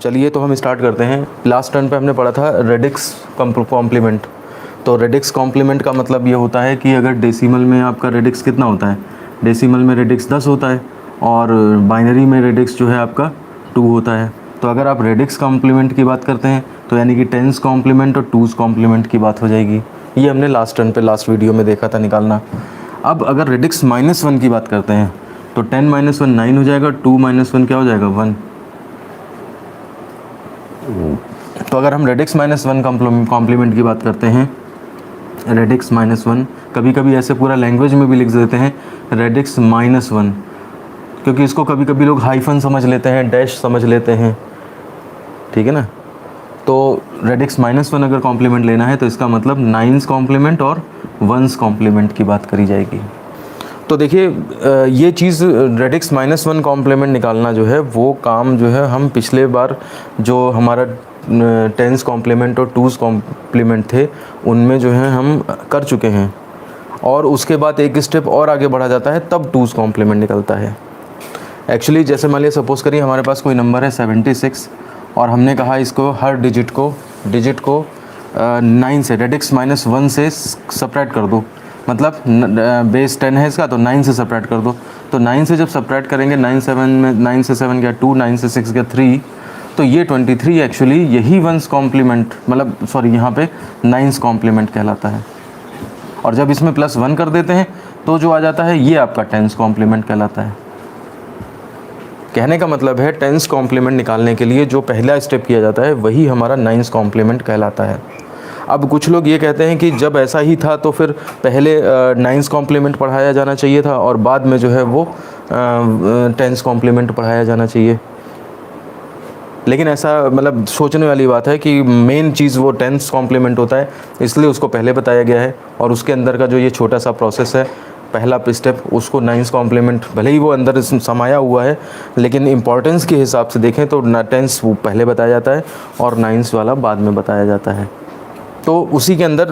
चलिए तो हम स्टार्ट करते हैं। लास्ट टर्न पे हमने पढ़ा था रेडिक्स कॉम्प्लीमेंट। तो रेडिक्स कॉम्प्लीमेंट का मतलब ये होता है कि अगर डेसिमल में आपका रेडिक्स कितना होता है, डेसिमल में रेडिक्स 10 होता है और बाइनरी में रेडिक्स जो है आपका 2 होता है। तो अगर आप रेडिक्स कॉम्प्लीमेंट की बात करते हैं तो यानी कि टेंस कॉम्प्लीमेंट और टूज़ कॉम्प्लीमेंट की बात हो जाएगी। ये हमने लास्ट टर्न पे लास्ट वीडियो में देखा था निकालना। अब अगर रेडिक्स -1 की बात करते हैं तो 10 - 1 9 हो जाएगा, 2 - 1 क्या हो जाएगा 1। तो अगर हम रेडिक्स -1 कॉम्प्लीमेंट की बात करते हैं, रेडिक्स -1, कभी कभी ऐसे पूरा लैंग्वेज में भी लिख देते हैं रेडिक्स -1, क्योंकि इसको कभी कभी लोग हाइफन समझ लेते हैं, डैश समझ लेते हैं, ठीक है ना। तो रेडिक्स -1 अगर कॉम्प्लीमेंट लेना है तो इसका मतलब 9s कॉम्प्लीमेंट और 1s कॉम्प्लीमेंट की बात करी जाएगी। तो देखिए ये चीज़ रेडिक्स -1 कॉम्प्लीमेंट निकालना जो है वो काम जो है हम पिछले बार जो हमारा टेंस कॉम्प्लीमेंट और टूज़ कॉम्प्लीमेंट थे उनमें जो है हम कर चुके हैं, और उसके बाद एक स्टेप और आगे बढ़ा जाता है तब टूज़ कॉम्प्लीमेंट निकलता है। एक्चुअली जैसे मान लिया सपोज़ करिए हमारे पास कोई नंबर है 76 और हमने कहा इसको हर डिजिट को 9 से रेडिक्स -1 से सब्ट्रैक्ट कर दो, मतलब बेस 10 है इसका तो 9 से सब्ट्रैक्ट कर दो। तो 9 से जब सब्ट्रैक्ट करेंगे 9 से 7 गया 2, 9 से 6 गया 3, तो ये 23 एक्चुअली यही 1s कॉम्प्लीमेंट मतलब सॉरी यहाँ पे 9s कॉम्प्लीमेंट कहलाता है। और जब इसमें +1 कर देते हैं तो जो आ जाता है ये आपका 10s कॉम्प्लीमेंट कहलाता है। कहने का मतलब है 10s कॉम्प्लीमेंट निकालने के लिए जो पहला स्टेप किया जाता है वही हमारा 9s कॉम्प्लीमेंट कहलाता है। अब कुछ लोग ये कहते हैं कि जब ऐसा ही था तो फिर पहले 9s कॉम्प्लीमेंट पढ़ाया जाना चाहिए था और बाद में जो है वो 10s कॉम्प्लीमेंट पढ़ाया जाना चाहिए। लेकिन ऐसा मतलब सोचने वाली बात है कि मेन चीज़ वो 10s कॉम्प्लीमेंट होता है, इसलिए उसको पहले बताया गया है। और उसके अंदर का जो ये छोटा सा प्रोसेस है, पहला स्टेप, उसको 9s कॉम्प्लीमेंट, भले ही वो अंदर समाया हुआ है लेकिन इम्पॉर्टेंस के हिसाब से देखें तो 10s वो पहले बताया जाता है और 9s वाला बाद में बताया जाता है। तो उसी के अंदर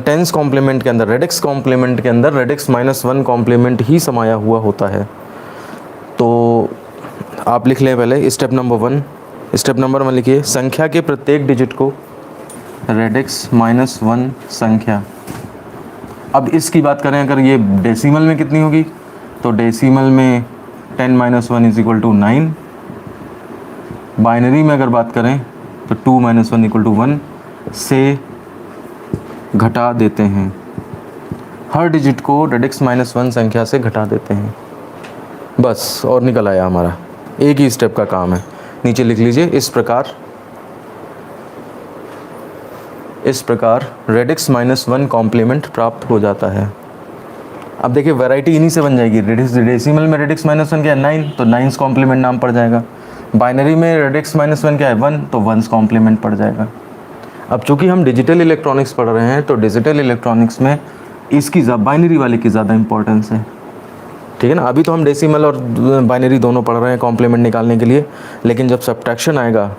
10s कॉम्प्लीमेंट के अंदर, रेडिक्स कॉम्प्लीमेंट के अंदर रेडिक्स -1 कॉम्प्लीमेंट ही समाया हुआ होता है। तो आप लिख लें पहले स्टेप नंबर 1। स्टेप नंबर 1 लिखिए, संख्या के प्रत्येक डिजिट को रेडिक्स -1 संख्या। अब इसकी बात करें अगर ये डेसिमल में कितनी होगी तो डेसिमल में 10 - 1 = 9। बाइनरी में अगर बात करें तो 2 - 1 = 1 से घटा देते हैं। हर डिजिट को रेडिक्स -1 संख्या से घटा देते हैं, बस, और निकल आया हमारा। एक ही स्टेप का काम है। नीचे लिख लीजिए, इस प्रकार रेडिक्स -1 कॉम्प्लीमेंट प्राप्त हो जाता है। अब देखिए वैरायटी इन्हीं से बन जाएगी। डेसिमल में रेडिक्स -1 क्या है 9, तो 9s कॉम्प्लीमेंट नाम पड़ जाएगा। बाइनरी में रेडिक्स -1 क्या है 1, तो 1s कॉम्प्लीमेंट पड़ जाएगा। अब चूँकि हम डिजिटल इलेक्ट्रॉनिक्स पढ़ रहे हैं तो डिजिटल इलेक्ट्रॉनिक्स में इसकी बाइनरी वाले की ज़्यादा इंपॉर्टेंस है, ठीक है ना। अभी तो हम डेसिमल और बाइनरी दोनों पढ़ रहे हैं कॉम्प्लीमेंट निकालने के लिए, लेकिन जब सब्ट्रैक्शन आएगा,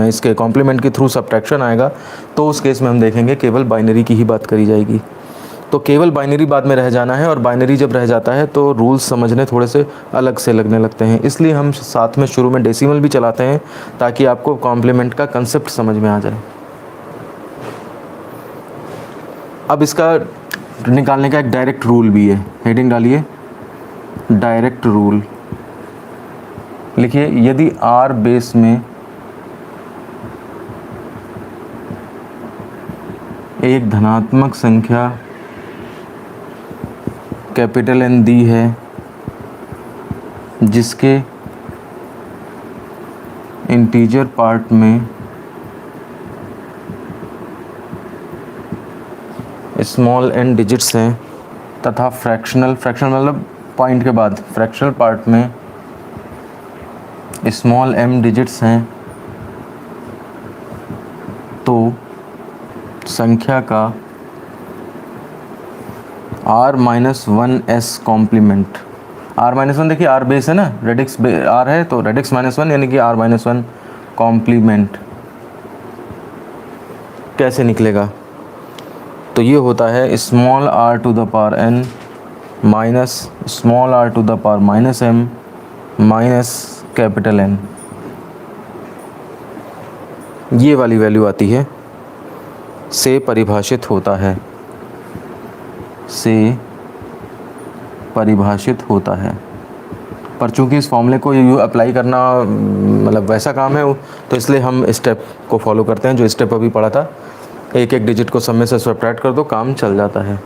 इसके कॉम्प्लीमेंट के थ्रू सब्ट्रैक्शन आएगा, तो उस केस में हम देखेंगे केवल बाइनरी की ही बात करी जाएगी। तो केवल बाइनरी बाद में रह जाना है, और बाइनरी जब रह जाता है तो रूल्स समझने थोड़े से अलग से लगने लगते हैं। इसलिए हम साथ में शुरू में डेसिमल भी चलाते हैं ताकि आपको कॉम्प्लीमेंट का कंसेप्ट समझ में आ जाए। अब इसका निकालने का एक डायरेक्ट रूल भी है। हेडिंग डालिए, डायरेक्ट रूल। लिखिए, यदि R बेस में एक धनात्मक संख्या कैपिटल N दी है जिसके इंटीजर पार्ट में स्मॉल n डिजिट्स हैं तथा फ्रैक्शनल मतलब पॉइंट के बाद फ्रैक्शनल पार्ट में स्मॉल m डिजिट्स हैं, तो संख्या का R-1s कॉम्प्लीमेंट। R-1 देखिए, R बेस है ना, रेडिक्स R है तो रेडिक्स -1 यानी कि R-1 कॉम्प्लीमेंट कैसे निकलेगा। तो ये होता है small r⁻n minus small r⁻m minus capital N। ये वाली वैल्यू आती है, से परिभाषित होता है, से परिभाषित होता है। पर चूंकि इस फॉर्मूले को अप्लाई करना मतलब वैसा काम है, तो इसलिए हम स्टेप को फॉलो करते हैं जो स्टेप अभी पढ़ा था। एक एक डिजिट को सब में से सब्ट्रैक्ट कर दो, काम चल जाता है।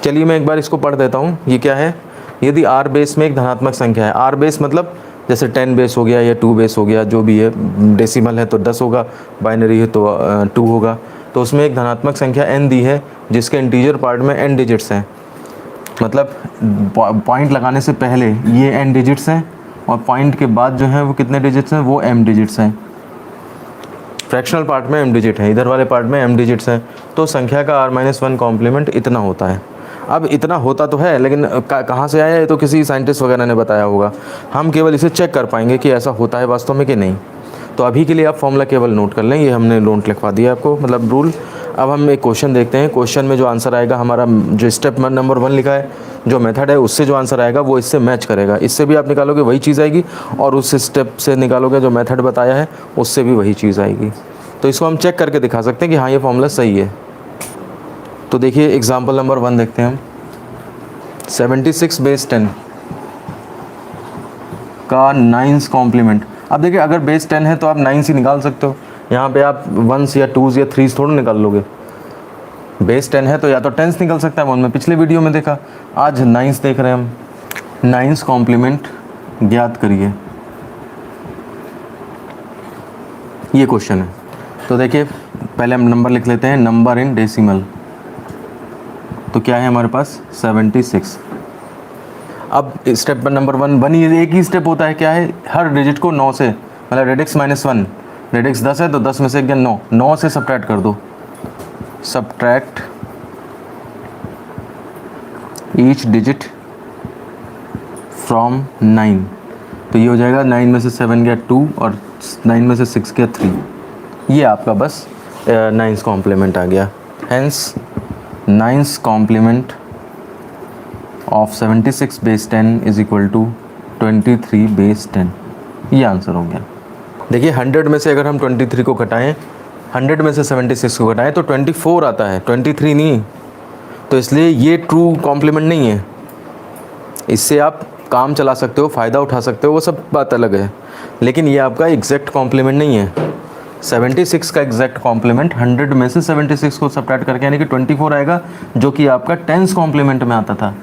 चलिए मैं एक बार इसको पढ़ देता हूँ। ये क्या है, यदि आर बेस में एक धनात्मक संख्या है, आर बेस मतलब जैसे 10 बेस हो गया या 2 बेस हो गया, जो भी है, डेसिमल है तो 10 होगा, बाइनरी है तो 2 होगा, तो उसमें एक धनात्मक संख्या n दी है जिसके इंटीजर पार्ट में n डिजिट्स हैं। मतलब पॉइंट लगाने से पहले ये n डिजिट्स हैं और पॉइंट के बाद जो है वो कितने डिजिट्स हैं, वो m डिजिट्स हैं। फ्रैक्शनल पार्ट में m डिजिट है, इधर वाले पार्ट में m डिजिट्स हैं, तो संख्या का r-1 कॉम्प्लीमेंट इतना होता है। अब इतना होता तो है, लेकिन कहाँ से आया है, तो किसी साइंटिस्ट वगैरह ने बताया होगा। हम केवल इसे चेक कर पाएंगे कि ऐसा होता है वास्तव में कि नहीं। तो अभी के लिए आप फॉर्मूला केवल नोट कर लें, ये हमने नोट लिखवा दिया आपको, मतलब रूल। अब हम एक क्वेश्चन देखते हैं। क्वेश्चन में जो आंसर आएगा, हमारा जो स्टेप नंबर 1 लिखा है, जो मेथड है, उससे जो आंसर आएगा वो इससे मैच करेगा। इससे भी आप निकालोगे वही चीज़ आएगी, और उस स्टेप से निकालोगे जो मेथड बताया है उससे भी वही चीज़ आएगी। तो इसको हम चेक करके दिखा सकते हैं कि हाँ ये फॉर्मूला सही है। तो देखिए एग्जाम्पल नंबर 1 देखते हैं हम। 76 बेस 10 का 9th कॉम्प्लीमेंट। अब देखिए अगर बेस 10 है तो आप 9 ही निकाल सकते हो, यहाँ पे आप 1s या 2s या 3s थोड़ा निकाल लोगे। बेस 10 है तो या तो 10s निकल सकता है, वो मैं पिछले वीडियो में देखा। आज 9s देख रहे हैं हम। 9th कॉम्प्लीमेंट ज्ञात करिए, ये क्वेश्चन है। तो देखिए पहले हम नंबर लिख लेते हैं, नंबर इन डेसिमल। तो क्या है हमारे पास 76। अब स्टेप नंबर 1 बनी, एक ही स्टेप होता है, क्या है, हर डिजिट को 9 से, मतलब रेडिक्स -1, रेडिक्स 10 है तो 10 में से 9 से सब्ट्रैक्ट कर दो। सब्ट्रैक्ट ईच डिजिट फ्रॉम 9, तो ये हो जाएगा 9 में से 7 गया 2 और 9 में से 6 गया 3। ये आपका बस 9th कॉम्प्लीमेंट आ गया। Hence 9th complement of 76 base 10 is equal to 23 base 10। ये आंसर हो गया। देखिए 100 में से अगर हम 23 को घटाएं, 100 में से 76 को घटाएं तो 24 आता है, 23 नहीं। तो इसलिए ये ट्रू कॉम्प्लीमेंट नहीं है। इससे आप काम चला सकते हो, फ़ायदा उठा सकते हो, वो सब बात अलग है, लेकिन ये आपका एग्जैक्ट कॉम्प्लीमेंट नहीं है। 76 का एग्जैक्ट कॉम्प्लीमेंट 100 में से 76 को सब्ट्रैक्ट करके यानी कि 24 आएगा, जो कि आपका 10th कॉम्प्लीमेंट में आता था।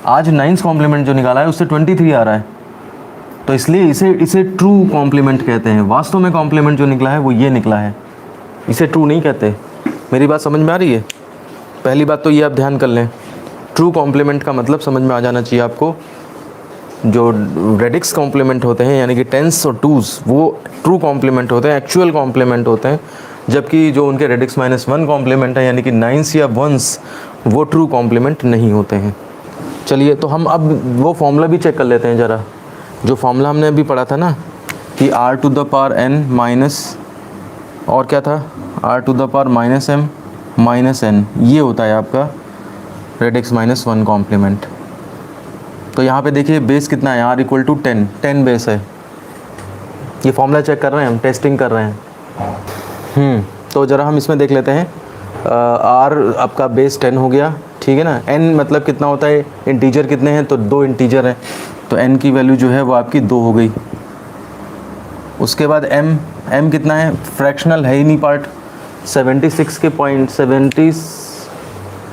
आज 9th कॉम्प्लीमेंट जो निकाला है उससे 23 आ रहा है, तो इसलिए इसे ट्रू कॉम्प्लीमेंट कहते हैं। वास्तव में कॉम्प्लीमेंट जो निकला है वो ये निकला है, इसे ट्रू नहीं कहते। मेरी बात समझ में आ रही है? पहली बात तो ये आप ध्यान कर लें, ट्रू कॉम्प्लीमेंट का मतलब समझ में आ जाना चाहिए आपको। जो रेडिक्स कॉम्प्लीमेंट होते हैं यानी कि 10s और 2s, वो ट्रू कॉम्प्लीमेंट होते हैं, एक्चुअल कॉम्प्लीमेंट होते हैं, जबकि जो उनके रेडिक्स -1 कॉम्प्लीमेंट है यानी कि 9s या 1s, वो ट्रू कॉम्प्लीमेंट नहीं होते हैं। चलिए तो हम अब वो फॉर्मूला भी चेक कर लेते हैं ज़रा, जो फॉर्मूला हमने अभी पढ़ा था ना कि r⁻n माइनस और क्या था, r⁻m माइनस n, ये होता है आपका रेडिक्स -1 कॉम्प्लीमेंट। तो यहाँ पे देखिए बेस कितना है, r = 10 बेस है। ये फॉर्मूला चेक कर रहे हैं हम, टेस्टिंग कर रहे हैं। तो ज़रा हम इसमें देख लेते हैं। r आपका बेस 10 हो गया, ठीक है ना। n मतलब कितना होता है, इंटीजर कितने हैं, तो 2 इंटीजर हैं, तो n की वैल्यू जो है वो आपकी 2 हो गई। उसके बाद m कितना है, फ्रैक्शनल है ही नहीं पार्ट। 76 के पॉइंट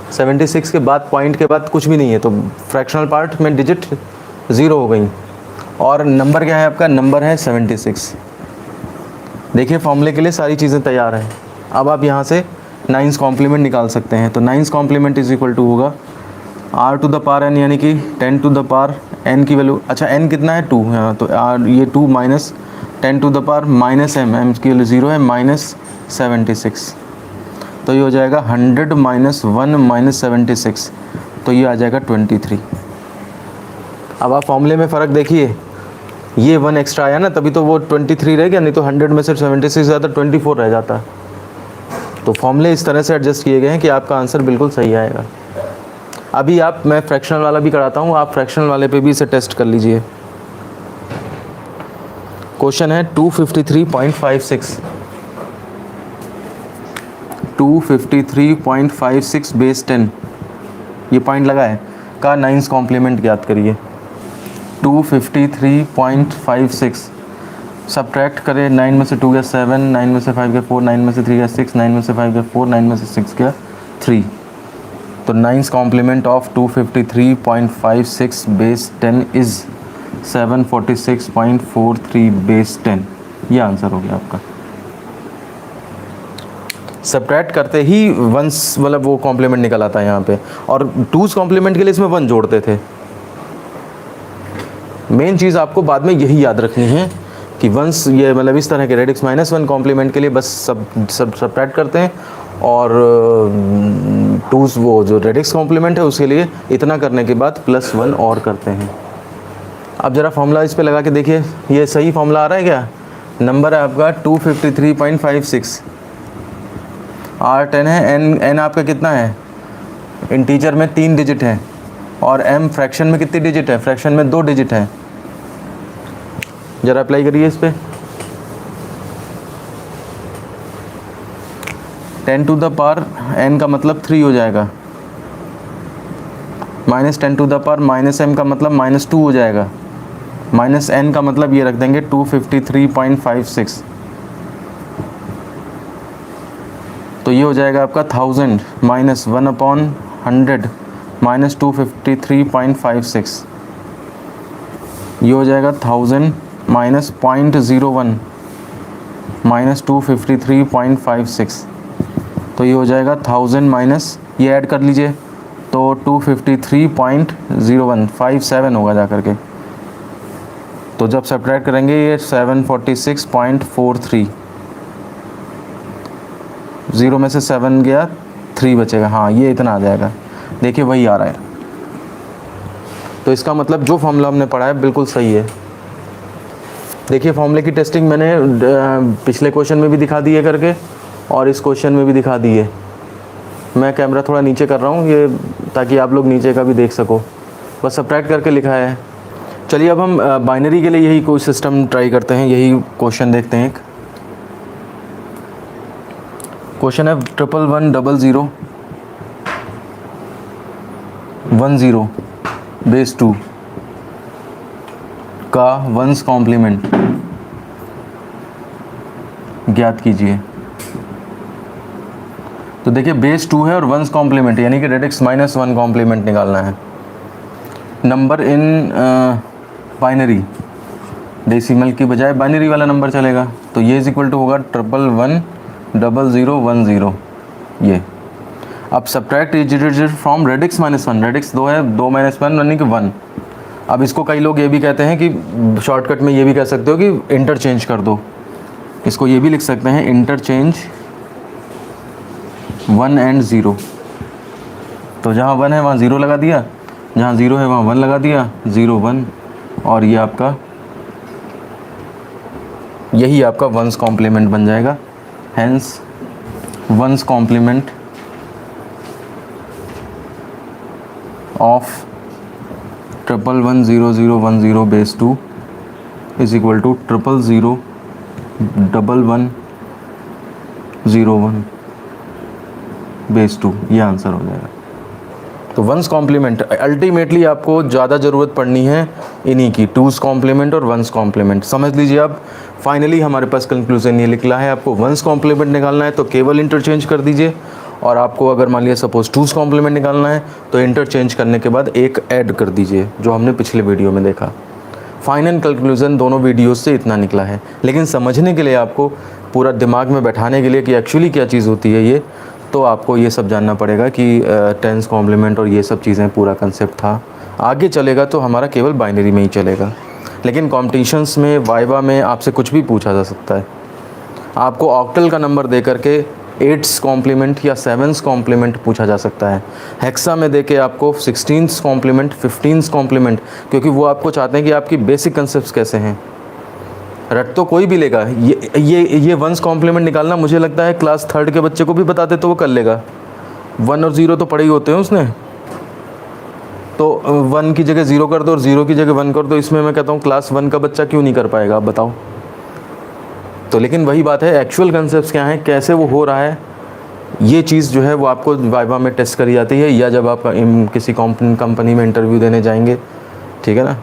76 के बाद पॉइंट के बाद कुछ भी नहीं है, तो फ्रैक्शनल पार्ट में डिजिट 0 हो गई। और नंबर क्या है आपका, नंबर है 76। देखिए फॉर्मूले के लिए सारी चीज़ें तैयार हैं। अब आप यहाँ से 9th कॉम्प्लीमेंट निकाल सकते हैं। तो 9th complement is equal to होगा r⁻n यानी कि 10⁻n की वैल्यू, अच्छा n कितना है 2, हाँ तो ये 2 माइनस 10⁻m, m की वैल्यू 0 है, -76, तो ये हो जाएगा 100 - 1 - 76, तो ये आ जाएगा 23। अब आप फॉर्मूले में फ़र्क देखिए, ये 1 एक्स्ट्रा आया ना, तभी तो वो 23 रह गया, नहीं तो 100 में से 76 ज़्यादा 24 रह जाता। तो फॉर्मूले इस तरह से एडजस्ट किए गए हैं कि आपका आंसर बिल्कुल सही आएगा। अभी मैं फ्रैक्शनल वाला भी कराता हूँ, आप फ्रैक्शनल वाले पे भी इसे टेस्ट कर लीजिए। क्वेश्चन है 253.56, 253.56 बेस 10, ये पॉइंट लगा है, का नाइन्स कॉम्प्लीमेंट ज्ञात करिए। 253.56 सब्ट्रैक्ट करें, 9 में से 2 गया 7, 9 में से 5 गया 4, 9 में से 3 गया 6, 9 में से 5 गया 4, 9 में से 6 गया 3। तो nines complement of 253.56 base 10 is 746.43 base 10। ये आंसर हो गया आपका। सब्ट्रैक्ट करते ही वंस मतलब वो कॉम्प्लीमेंट निकल आता है यहाँ पे, और टूज कॉम्प्लीमेंट के लिए इसमें 1 जोड़ते थे। मेन चीज़ आपको बाद में यही याद रखनी है कि वंस ये मतलब इस तरह के रेडिक्स -1 कॉम्प्लीमेंट के लिए बस सब्ट्रैक्ट करते हैं, और टूज वो जो रेडिक्स कॉम्प्लीमेंट है उसके लिए इतना करने के बाद +1 और करते हैं। अब ज़रा फॉर्मूला इस पे लगा के देखिए, ये सही फॉर्मूला आ रहा है क्या? नंबर है आपका 253.56, R10 है, n आपका कितना है? इंटीजर में 3 डिजिट है, और m फ्रैक्शन में कितनी डिजिट है? फ्रैक्शन में 2 डिजिट है। ज़रा अप्लाई करिए इस पे। 10 टू द पावर n का मतलब 3 हो जाएगा, -10 टू द पावर -m का मतलब -2 हो जाएगा, -n का मतलब ये रख देंगे 253.56। तो ये हो जाएगा आपका 1000 -1/100 -253.56। ये हो जाएगा 1000 -0.01 -253.56। तो ये हो जाएगा 1000 माइनस, ये ऐड कर लीजिए, तो 253.0157 होगा जा करके। तो जब सब्ट्रैक्ट करेंगे ये 746.43, 0 में से 7 गया 3 बचेगा, हाँ ये इतना आ जाएगा। देखिए वही आ रहा है। तो इसका मतलब जो फॉर्मूला हमने पढ़ा है बिल्कुल सही है। देखिए फॉर्मूले की टेस्टिंग मैंने पिछले क्वेश्चन में भी दिखा दी है करके, और इस क्वेश्चन में भी दिखा दी है। मैं कैमरा थोड़ा नीचे कर रहा हूँ ये, ताकि आप लोग नीचे का भी देख सको। बस सब्ट्रैक्ट करके लिखा है। चलिए अब हम बाइनरी के लिए यही कोई सिस्टम ट्राई करते हैं, यही क्वेश्चन देखते हैं। एक क्वेश्चन है 111010 बेस 2 का वंस कॉम्प्लीमेंट ज्ञात कीजिए। तो देखिए बेस 2 है और वंस कॉम्प्लीमेंट यानी कि रेडिक्स -1 कॉम्प्लीमेंट निकालना है। नंबर इन बाइनरी, डेसिमल की बजाय बाइनरी वाला नंबर चलेगा। तो ये इज इक्वल टू होगा 111010 ये। अब subtract digit from radix -1, radix 2 है, 2 - 1 यानी कि 1। अब इसको कई लोग ये भी कहते हैं कि शॉर्टकट में ये भी कह सकते हो कि इंटरचेंज कर दो। इसको ये भी लिख सकते हैं इंटरचेंज 1 and 0। तो जहाँ 1 है वहाँ 0 लगा दिया, जहाँ 0 है वहाँ 1 लगा दिया, 0 1, और ये आपका यही आपका वंस कॉम्प्लीमेंट बन जाएगा। Hence ones complement of 111010 base 2 is equal to 001101 base 2। ये आंसर हो जाएगा। तो वंस कॉम्प्लीमेंट अल्टीमेटली आपको ज़्यादा ज़रूरत पड़नी है इन्हीं की, टूज कॉम्प्लीमेंट और वंस कॉम्प्लीमेंट। समझ लीजिए अब फाइनली हमारे पास कंक्लूजन ये निकला है। आपको वंस कॉम्प्लीमेंट निकालना है तो केवल इंटरचेंज कर दीजिए, और आपको अगर मान लिया सपोज टूज कॉम्प्लीमेंट निकालना है तो इंटरचेंज करने के बाद एक ऐड कर दीजिए, जो हमने पिछले वीडियो में देखा। फाइनल कंक्लूजन दोनों वीडियोस से इतना निकला है। लेकिन समझने के लिए आपको पूरा दिमाग में बैठाने के लिए कि एक्चुअली क्या चीज़ होती है ये, तो आपको ये सब जानना पड़ेगा कि टेंस कॉम्प्लीमेंट और ये सब चीज़ें पूरा कंसेप्ट था। आगे चलेगा तो हमारा केवल बाइनरी में ही चलेगा, लेकिन कॉम्पिटिशन्स में वाइवा में आपसे कुछ भी पूछा जा सकता है। आपको ऑक्टल का नंबर दे करके 8th कॉम्प्लीमेंट या 7th कॉम्प्लीमेंट पूछा जा सकता है। हेक्सा में दे के आपको 16th कॉम्प्लीमेंट, 15th कॉम्प्लीमेंट, क्योंकि वो आपको चाहते हैं कि आपकी बेसिक कंसेप्ट कैसे हैं। रट तो कोई भी लेगा। ये वंस कॉम्प्लीमेंट निकालना मुझे लगता है क्लास 3rd के बच्चे को भी बताते तो वो कर लेगा। 1 और 0 तो पढ़े ही होते हैं उसने, तो 1 की जगह 0 कर दो और 0 की जगह 1 कर दो। इसमें मैं कहता हूँ क्लास 1 का बच्चा क्यों नहीं कर पाएगा, आप बताओ। तो लेकिन वही बात है, एक्चुअल कंसेप्ट क्या है, कैसे वो हो रहा है, ये चीज़ जो है वो आपको वाइवा में टेस्ट करी जाती है, या जब आप किसी कंपनी में इंटरव्यू देने जाएंगे, ठीक है ना।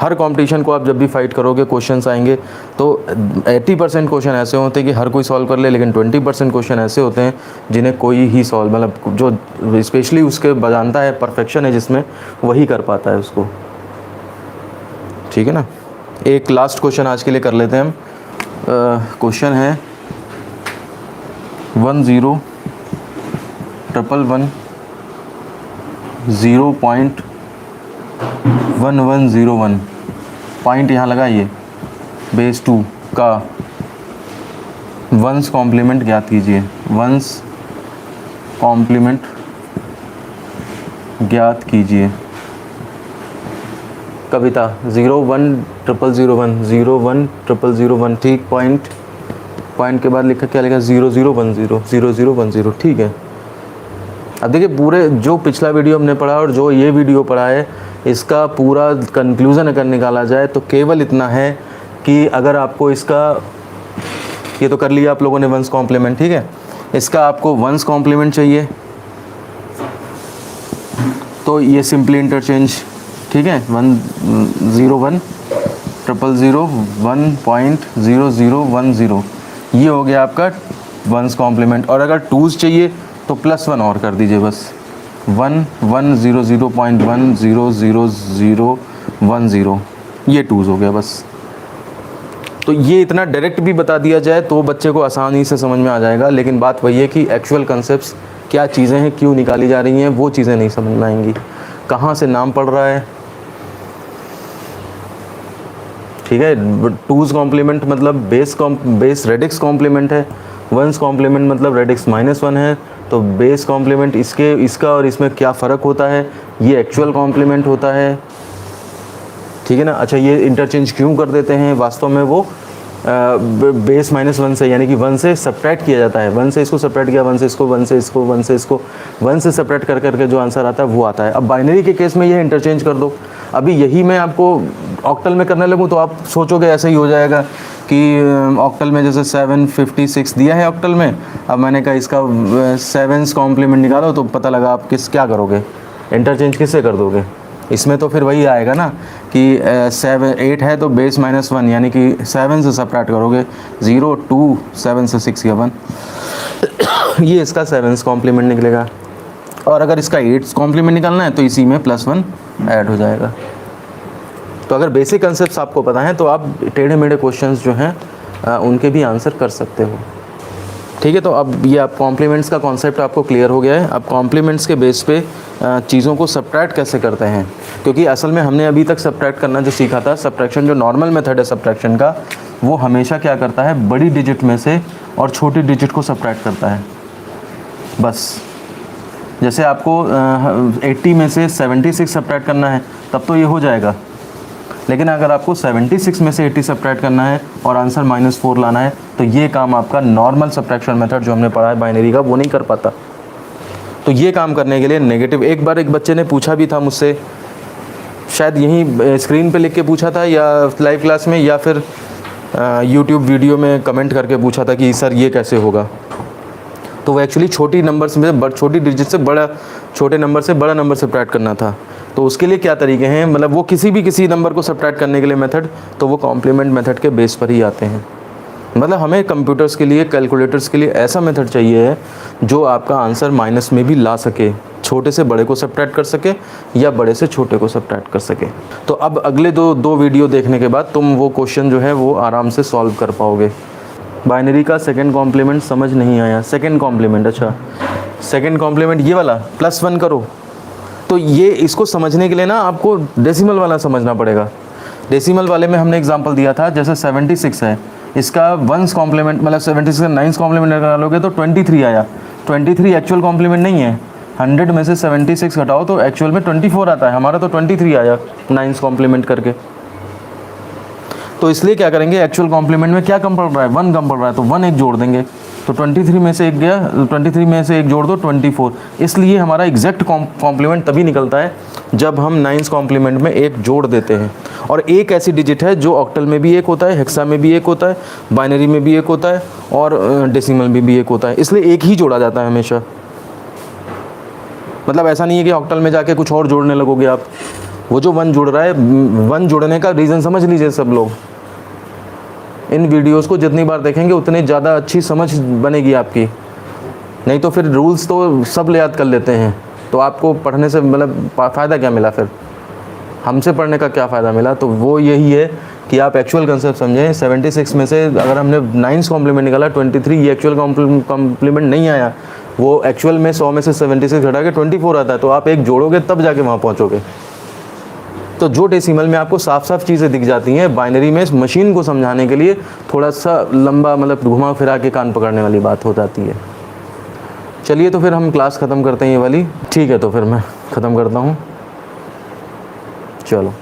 हर कंपटीशन को आप जब भी फाइट करोगे क्वेश्चंस आएंगे, तो 80% क्वेश्चन ऐसे होते हैं कि हर कोई सॉल्व कर ले, लेकिन 20% क्वेश्चन ऐसे होते हैं जिन्हें कोई ही सॉल्व, मतलब जो स्पेशली उसके जानता है, परफेक्शन है जिसमें, वही कर पाता है उसको, ठीक है ना। एक लास्ट क्वेश्चन आज के लिए कर लेते हैं हम। क्वेश्चन है 10,11,0.1101 पॉइंट यहाँ लगाइए, बेस 2 का वंस कॉम्प्लीमेंट ज्ञात कीजिए। वंस कॉम्प्लीमेंट ज्ञात कीजिए। कविता 01,000,001,000,001, ठीक। पॉइंट के बाद लिखा क्या लिखा, 0010 ठीक है। अब देखिए पूरे जो पिछला वीडियो हमने पढ़ा और जो ये वीडियो पढ़ा है, इसका पूरा कंक्लूज़न अगर निकाला जाए तो केवल इतना है कि अगर आपको इसका, ये तो कर लिया आप लोगों ने वंस कॉम्प्लीमेंट, ठीक है। इसका आपको वंस कॉम्प्लीमेंट चाहिए तो ये सिंपली इंटरचेंज, ठीक है। 101,000,001.0010 ये हो गया आपका वंस कॉम्प्लीमेंट। और अगर टूज़ चाहिए तो +1 और कर दीजिए बस, 1,100.1000010 ये टूज़ हो गया बस। तो ये इतना डायरेक्ट भी बता दिया जाए तो बच्चे को आसानी से समझ में आ जाएगा, लेकिन बात वही है कि एक्चुअल कंसेप्ट्स क्या चीज़ें हैं, क्यों निकाली जा रही हैं, वो चीज़ें नहीं समझ में आएंगी। कहाँ से नाम पड़ रहा है, ठीक है। टूज़ कॉम्प्लीमेंट मतलब बेस रेडिक्स कॉम्प्लीमेंट है, वंस कॉम्प्लीमेंट मतलब रेडिक्स -1 है, तो बेस कॉम्प्लीमेंट इसका और इसमें क्या फ़र्क होता है, ये एक्चुअल कॉम्प्लीमेंट होता है, ठीक है ना। अच्छा, ये इंटरचेंज क्यों कर देते हैं, वास्तव में वो बेस -1 से, यानी कि 1 से सब्ट्रैक्ट किया जाता है। 1 से इसको सब्ट्रैक्ट किया, 1 से इसको, 1 से इसको, 1 से इसको, 1 से सब्ट्रैक्ट कर करके जो आंसर आता है वो आता है। अब बाइनरी के केस में ये इंटरचेंज कर दो। अभी यही मैं आपको ऑक्टल में करने लगूँ तो आप सोचोगे ऐसे ही हो जाएगा कि ऑक्टल में जैसे 756 दिया है ऑक्टल में, अब मैंने कहा इसका 7 कॉम्प्लीमेंट निकालो, तो पता लगा आप क्या करोगे, इंटरचेंज किससे कर दोगे। इसमें तो फिर वही आएगा ना कि 8 है तो बेस -1, यानी कि 7 से सब्ट्रैक्ट करोगे, 0 2 7 से 6 या 1 ये इसका 7 कॉम्प्लीमेंट निकलेगा। और अगर इसका 8 कॉम्प्लीमेंट निकालना है तो इसी में +1 ऐड हो जाएगा। तो अगर बेसिक कंसेप्ट्स आपको पता है तो आप टेढ़े मेढ़े क्वेश्चंस जो हैं उनके भी आंसर कर सकते हो, ठीक है। तो अब ये आप कॉम्प्लीमेंट्स का कॉन्सेप्ट आपको क्लियर हो गया है। अब कॉम्प्लीमेंट्स के बेस पे चीज़ों को सब्ट्रैक्ट कैसे करते हैं, क्योंकि असल में हमने अभी तक सब्ट्रैक्ट करना जो सीखा था, सब्ट्रैक्शन जो नॉर्मल मेथड है सब्ट्रैक्शन का, वो हमेशा क्या करता है, बड़ी डिजिट में से और छोटी डिजिट को सब्ट्रैक्ट करता है बस। जैसे आपको 80 में से 76 सब्ट्रैक्ट करना है तब तो ये हो जाएगा, लेकिन अगर आपको 76 में से 80 सब्ट्रैक्ट करना है और आंसर -4 लाना है तो ये काम आपका नॉर्मल सब्ट्रैक्शन मेथड जो हमने पढ़ा है बाइनरी का, वो नहीं कर पाता। तो ये काम करने के लिए नेगेटिव, एक बार एक बच्चे ने पूछा भी था मुझसे, शायद यहीं स्क्रीन पे लिख के पूछा था या लाइव क्लास में, या फिर यूट्यूब वीडियो में कमेंट करके पूछा था कि सर ये कैसे होगा। तो वो एक्चुअली छोटी नंबर्स में छोटी डिजिट से छोटे नंबर से बड़ा नंबर सब्ट्रैक्ट करना था। तो उसके लिए क्या तरीके हैं, मतलब वो किसी नंबर को सब्ट्रैक्ट करने के लिए मेथड, तो वो कॉम्प्लीमेंट मेथड के बेस पर ही आते हैं। मतलब हमें कंप्यूटर्स के लिए, कैलकुलेटर्स के लिए ऐसा मेथड चाहिए है जो आपका आंसर माइनस में भी ला सके, छोटे से बड़े को सब्ट्रैक्ट कर सके या बड़े से छोटे को सब्ट्रैक्ट कर सके। तो अब अगले दो वीडियो देखने के बाद तुम वो क्वेश्चन जो है वो आराम से सॉल्व कर पाओगे। बाइनरी का सेकंड कॉम्प्लीमेंट समझ नहीं आया, सेकंड कॉम्प्लीमेंट, अच्छा सेकंड कॉम्प्लीमेंट ये वाला +1 करो, तो ये इसको समझने के लिए ना आपको डेसिमल वाला समझना पड़ेगा। डेसिमल वाले में हमने एग्जांपल दिया था, जैसे 76 है, इसका 1 कॉम्प्लीमेंट मतलब 76 का 9 कॉम्प्लीमेंट निकालोगे तो 23 आया। 23 एक्चुअल कॉम्प्लीमेंट नहीं है, 100 में से 76 घटाओ तो एक्चुअल में 24 आता है, हमारा तो 23 आया 9 कॉम्प्लीमेंट करके। तो इसलिए क्या करेंगे, एक्चुअल कॉम्प्लीमेंट में क्या कम पड़ रहा है, 1 कम पड़ रहा है, तो 1 एक जोड़ देंगे, तो 23 में से एक गया, 23 में से एक जोड़ दो 24। इसलिए हमारा एग्जैक्ट कॉम्प्लीमेंट तभी निकलता है जब हम 9th कॉम्प्लीमेंट में एक जोड़ देते हैं। और एक ऐसी डिजिट है जो ऑक्टल में भी एक होता है, हेक्सा में भी एक होता है, बाइनरी में भी एक होता है और डेसिमल में भी एक होता है, इसलिए एक ही जोड़ा जाता है हमेशा। मतलब ऐसा नहीं है कि ऑक्टल में जाके कुछ और जोड़ने लगोगे आप। वो जो 1 जुड़ रहा है, 1 जोड़ने का रीज़न समझ लीजिए सब लोग। इन वीडियोस को जितनी बार देखेंगे उतनी ज़्यादा अच्छी समझ बनेगी आपकी। नहीं तो फिर रूल्स तो सब ले याद कर लेते हैं, तो आपको पढ़ने से मतलब फ़ायदा क्या मिला फिर? हमसे पढ़ने का क्या फ़ायदा मिला? तो वो यही है कि आप एक्चुअल कंसेप्ट समझें। 76 में से अगर हमने 9th कॉम्प्लीमेंट निकाला 23, ये एक्चुअल कॉम्प्लीमेंट नहीं आया, वो एक्चुअल में 100 में से 76 घटा के 24 आता है। तो आप एक जोड़ोगे तब जाके वहाँ पहुँचोगे। तो जो डेसिमल में आपको साफ साफ चीज़ें दिख जाती हैं, बाइनरी में मशीन को समझाने के लिए थोड़ा सा लंबा मतलब घुमा फिरा के कान पकड़ने वाली बात हो जाती है। चलिए तो फिर हम क्लास ख़त्म करते हैं ये वाली। ठीक है, तो फिर मैं ख़त्म करता हूँ। चलो।